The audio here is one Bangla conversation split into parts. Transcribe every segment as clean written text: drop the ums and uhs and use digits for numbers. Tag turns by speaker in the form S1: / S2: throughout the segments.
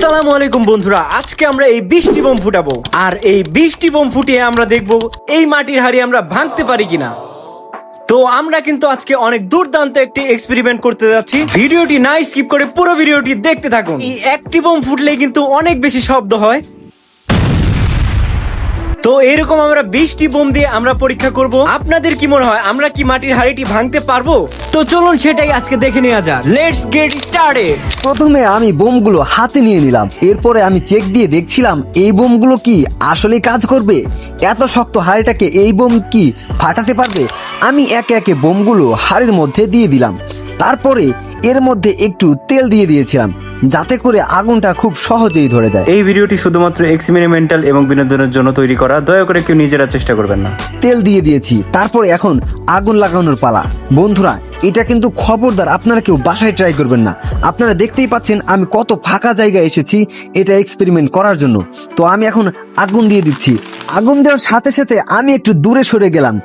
S1: আসসালামু আলাইকুম বন্ধুরা, আজকে আমরা এই 20টি বোম ফুটাবো। আর এই 20টি বোম ফুটিয়ে আমরা দেখবো এই মাটির হাড়ি আমরা ভাঙতে পারি কিনা। তো আমরা কিন্তু আজকে অনেক দুর্দান্ত একটি এক্সপেরিমেন্ট করতে যাচ্ছি। ভিডিওটি না স্কিপ করে পুরো ভিডিওটি দেখতে থাকুন। এই একটি বোম ফুটলেই কিন্তু অনেক বেশি শব্দ হয়। তো এরকম আমরা 20টি বোম দিয়ে আমরা পরীক্ষা করব। আপনাদের কি মনে হয় আমরা কি মাটির হাড়িটি ভাঙতে পারবো? তো চলুন সেটাই আজকে দেখে নেওয়া যাক। Let's get started.
S2: প্রথমে আমি বোমগুলো হাতে নিয়ে নিলাম। এরপরে আমি চেক দিয়ে দেখছিলাম এই বোমগুলো কি আসলে কাজ করবে। এত শক্ত হাড়িটাকে এই বোম কি ফাটাতে পারবে? আমি একে একে বোমগুলো হাড়ির মধ্যে দিয়ে দিলাম। তারপরে এর মধ্যে একটু তেল দিয়ে দিয়েছিলাম যাতে করে আগুনটা খুব সহজেই ধরে যায়।
S1: এই ভিডিওটি শুধুমাত্র এক্সপেরিমেন্টাল এবং বিনোদনের জন্য তৈরি করা। দয়া করে কেউ নিজেরা চেষ্টা করবেন না।
S2: তেল দিয়ে দিয়েছি, তারপরে এখন আগুন লাগানোর পালা। বন্ধুরা, এটা কিন্তু খবরদার আপনারা কেউ বাসায় ট্রাই করবেন না। আপনারা দেখতেই পাচ্ছেন আমি কত ফাঁকা জায়গায় এসেছি এটা এক্সপেরিমেন্ট করার জন্য। তো আমি এখন আগুন দিয়ে দিচ্ছি। আগুন দেওয়ার সাথে সাথে আমি একটু দূরে সরে গেলাম।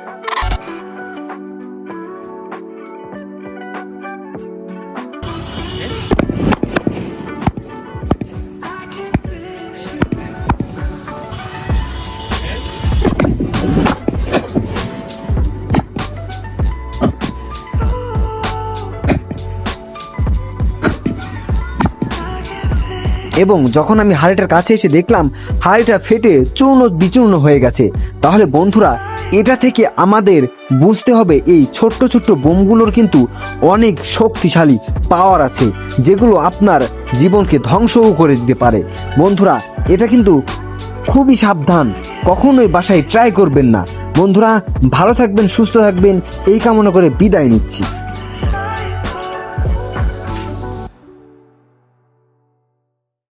S2: এবং যখন আমি হাড়িটার কাছে এসে দেখলাম হাড়িটা ফেটে চূর্ণ বিচূর্ণ হয়ে গেছে। তাহলে বন্ধুরা, এটা থেকে আমাদের বুঝতে হবে এই ছোট্ট ছোট্ট বোমগুলোর কিন্তু অনেক শক্তিশালী পাওয়ার আছে, যেগুলো আপনার জীবনকে ধ্বংসও করে দিতে পারে। বন্ধুরা, এটা কিন্তু খুবই সাবধান, কখনোই বাসায় ট্রাই করবেন না। বন্ধুরা, ভালো থাকবেন, সুস্থ থাকবেন এই কামনা করে বিদায় নিচ্ছি।